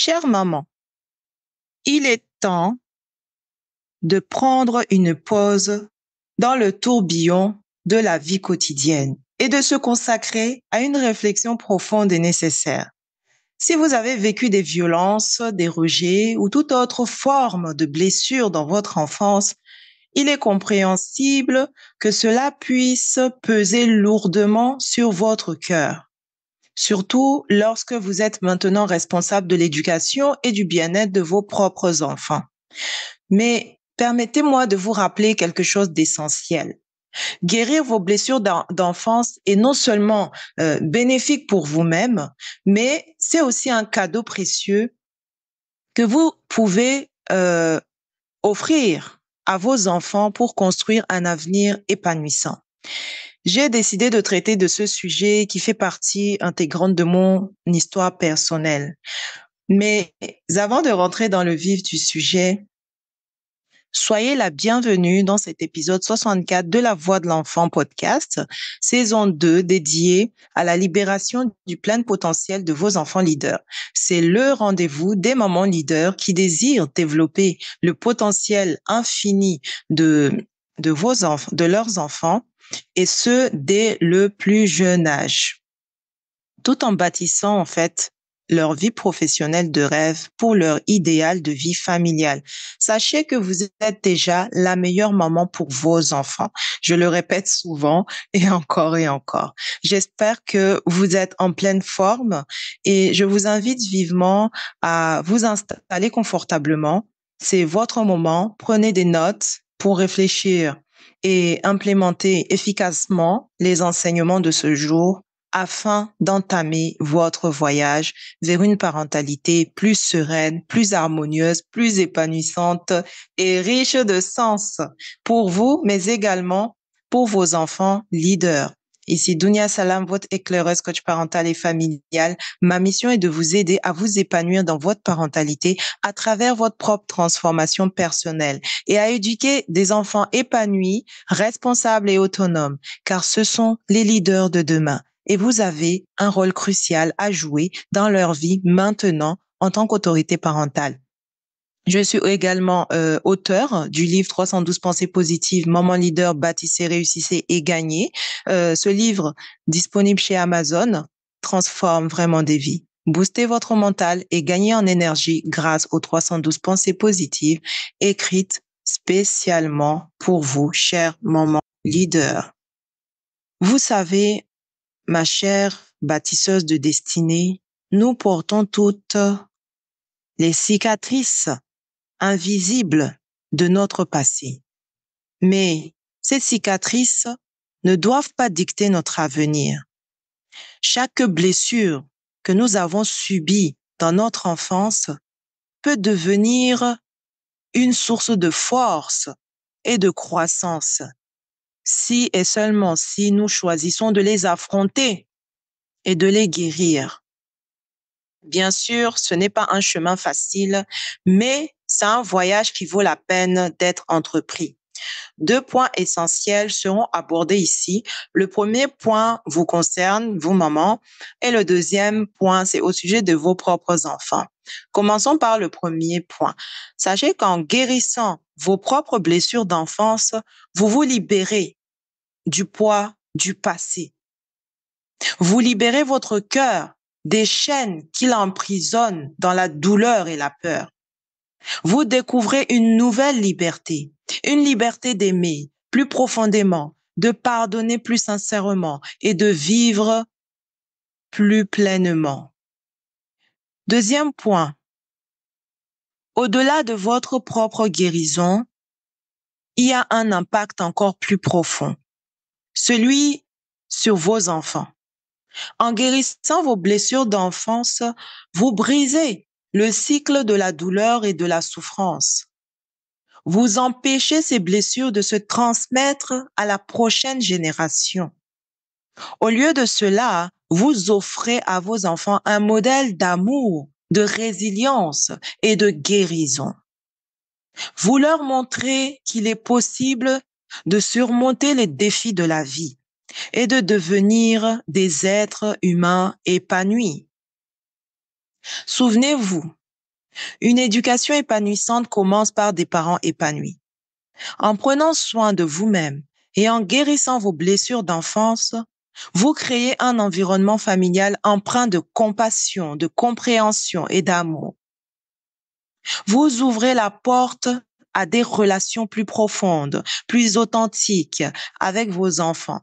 Chère maman, il est temps de prendre une pause dans le tourbillon de la vie quotidienne et de se consacrer à une réflexion profonde et nécessaire. Si vous avez vécu des violences, des rejets ou toute autre forme de blessure dans votre enfance, il est compréhensible que cela puisse peser lourdement sur votre cœur, surtout lorsque vous êtes maintenant responsable de l'éducation et du bien-être de vos propres enfants. Mais permettez-moi de vous rappeler quelque chose d'essentiel. Guérir vos blessures d'enfance est non seulement bénéfique pour vous-même, mais c'est aussi un cadeau précieux que vous pouvez offrir à vos enfants pour construire un avenir épanouissant. J'ai décidé de traiter de ce sujet qui fait partie intégrante de mon histoire personnelle. Mais avant de rentrer dans le vif du sujet, soyez la bienvenue dans cet épisode 64 de La Voix de l'Enfant podcast, saison 2 dédiée à la libération du plein potentiel de vos enfants leaders. C'est le rendez-vous des mamans leaders qui désirent développer le potentiel infini de leurs enfants, et ce, dès le plus jeune âge, tout en bâtissant en fait leur vie professionnelle de rêve pour leur idéal de vie familiale. Sachez que vous êtes déjà la meilleure maman pour vos enfants. Je le répète souvent et encore et encore. J'espère que vous êtes en pleine forme et je vous invite vivement à vous installer confortablement. C'est votre moment. Prenez des notes pour réfléchir et implémenter efficacement les enseignements de ce jour afin d'entamer votre voyage vers une parentalité plus sereine, plus harmonieuse, plus épanouissante et riche de sens pour vous, mais également pour vos enfants leaders. Ici Dounia Salam, votre éclaireuse coach parentale et familiale. Ma mission est de vous aider à vous épanouir dans votre parentalité à travers votre propre transformation personnelle et à éduquer des enfants épanouis, responsables et autonomes, car ce sont les leaders de demain. Et vous avez un rôle crucial à jouer dans leur vie maintenant en tant qu'autorité parentale. Je suis également auteur du livre 312 pensées positives, Maman leader, bâtissez, réussissez et gagnez. Ce livre, disponible chez Amazon, transforme vraiment des vies. Boostez votre mental et gagnez en énergie grâce aux 312 pensées positives écrites spécialement pour vous, chère maman leader. Vous savez, ma chère bâtisseuse de destinée, nous portons toutes les cicatrices invisibles de notre passé. Mais ces cicatrices ne doivent pas dicter notre avenir. Chaque blessure que nous avons subie dans notre enfance peut devenir une source de force et de croissance si et seulement si nous choisissons de les affronter et de les guérir. Bien sûr, ce n'est pas un chemin facile, mais c'est un voyage qui vaut la peine d'être entrepris. 2 points essentiels seront abordés ici. Le premier point vous concerne, vous mamans, et le deuxième point, c'est au sujet de vos propres enfants. Commençons par le premier point. Sachez qu'en guérissant vos propres blessures d'enfance, vous vous libérez du poids du passé. Vous libérez votre cœur des chaînes qui l'emprisonnent dans la douleur et la peur. Vous découvrez une nouvelle liberté, une liberté d'aimer plus profondément, de pardonner plus sincèrement et de vivre plus pleinement. Deuxième point, au-delà de votre propre guérison, il y a un impact encore plus profond, celui sur vos enfants. En guérissant vos blessures d'enfance, vous brisez le cycle de la douleur et de la souffrance. Vous empêchez ces blessures de se transmettre à la prochaine génération. Au lieu de cela, vous offrez à vos enfants un modèle d'amour, de résilience et de guérison. Vous leur montrez qu'il est possible de surmonter les défis de la vie et de devenir des êtres humains épanouis. Souvenez-vous, Une éducation épanouissante commence par des parents épanouis. En prenant soin de vous-même et en guérissant vos blessures d'enfance, vous créez un environnement familial empreint de compassion, de compréhension et d'amour. Vous ouvrez la porte à des relations plus profondes, plus authentiques avec vos enfants,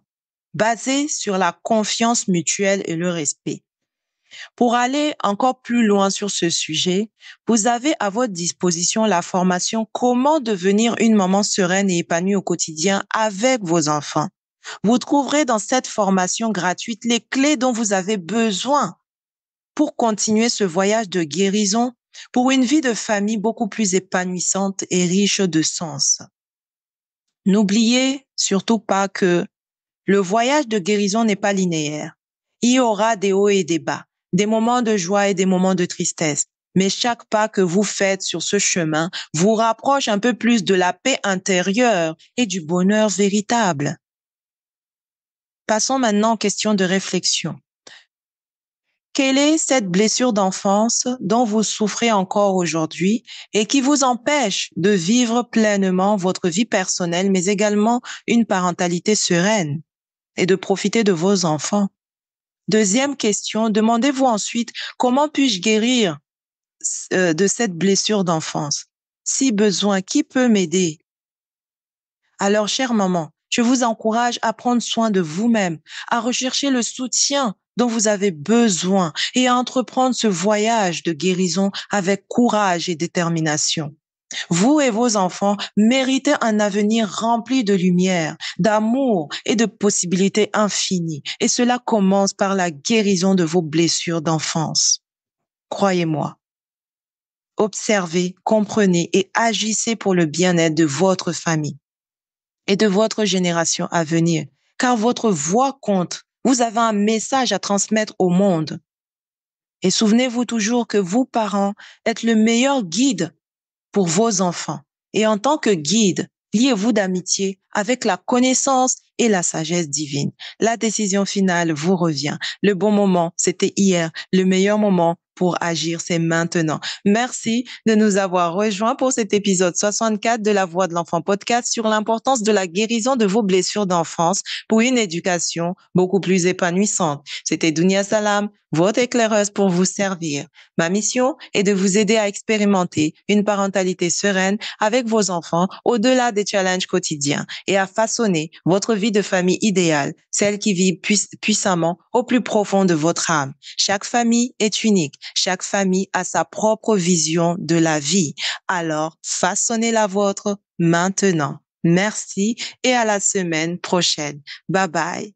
basées sur la confiance mutuelle et le respect. Pour aller encore plus loin sur ce sujet, vous avez à votre disposition la formation Comment devenir une maman sereine et épanouie au quotidien avec vos enfants. Vous trouverez dans cette formation gratuite les clés dont vous avez besoin pour continuer ce voyage de guérison pour une vie de famille beaucoup plus épanouissante et riche de sens. N'oubliez surtout pas que le voyage de guérison n'est pas linéaire. Il y aura des hauts et des bas, des moments de joie et des moments de tristesse. Mais chaque pas que vous faites sur ce chemin vous rapproche un peu plus de la paix intérieure et du bonheur véritable. Passons maintenant aux questions de réflexion. Quelle est cette blessure d'enfance dont vous souffrez encore aujourd'hui et qui vous empêche de vivre pleinement votre vie personnelle, mais également une parentalité sereine et de profiter de vos enfants? Deuxième question, demandez-vous ensuite comment puis-je guérir de cette blessure d'enfance? Si besoin, qui peut m'aider? Alors, chère maman, je vous encourage à prendre soin de vous-même, à rechercher le soutien dont vous avez besoin et à entreprendre ce voyage de guérison avec courage et détermination. Vous et vos enfants méritez un avenir rempli de lumière, d'amour et de possibilités infinies. Et cela commence par la guérison de vos blessures d'enfance. Croyez-moi, observez, comprenez et agissez pour le bien-être de votre famille et de votre génération à venir, car votre voix compte. Vous avez un message à transmettre au monde. Et souvenez-vous toujours que vous, parents, êtes le meilleur guide pour vos enfants. Et en tant que guide, liez-vous d'amitié avec la connaissance et la sagesse divine. La décision finale vous revient. Le bon moment, c'était hier. Le meilleur moment pour agir, c'est maintenant. Merci de nous avoir rejoints pour cet épisode 64 de La Voix de l'Enfant podcast sur l'importance de la guérison de vos blessures d'enfance pour une éducation beaucoup plus épanouissante. C'était Dounia Salam, votre éclaireuse pour vous servir. Ma mission est de vous aider à expérimenter une parentalité sereine avec vos enfants au-delà des challenges quotidiens et à façonner votre vie de famille idéale, celle qui vit puissamment au plus profond de votre âme. Chaque famille est unique. Chaque famille a sa propre vision de la vie. Alors, façonnez la vôtre maintenant. Merci et à la semaine prochaine. Bye bye.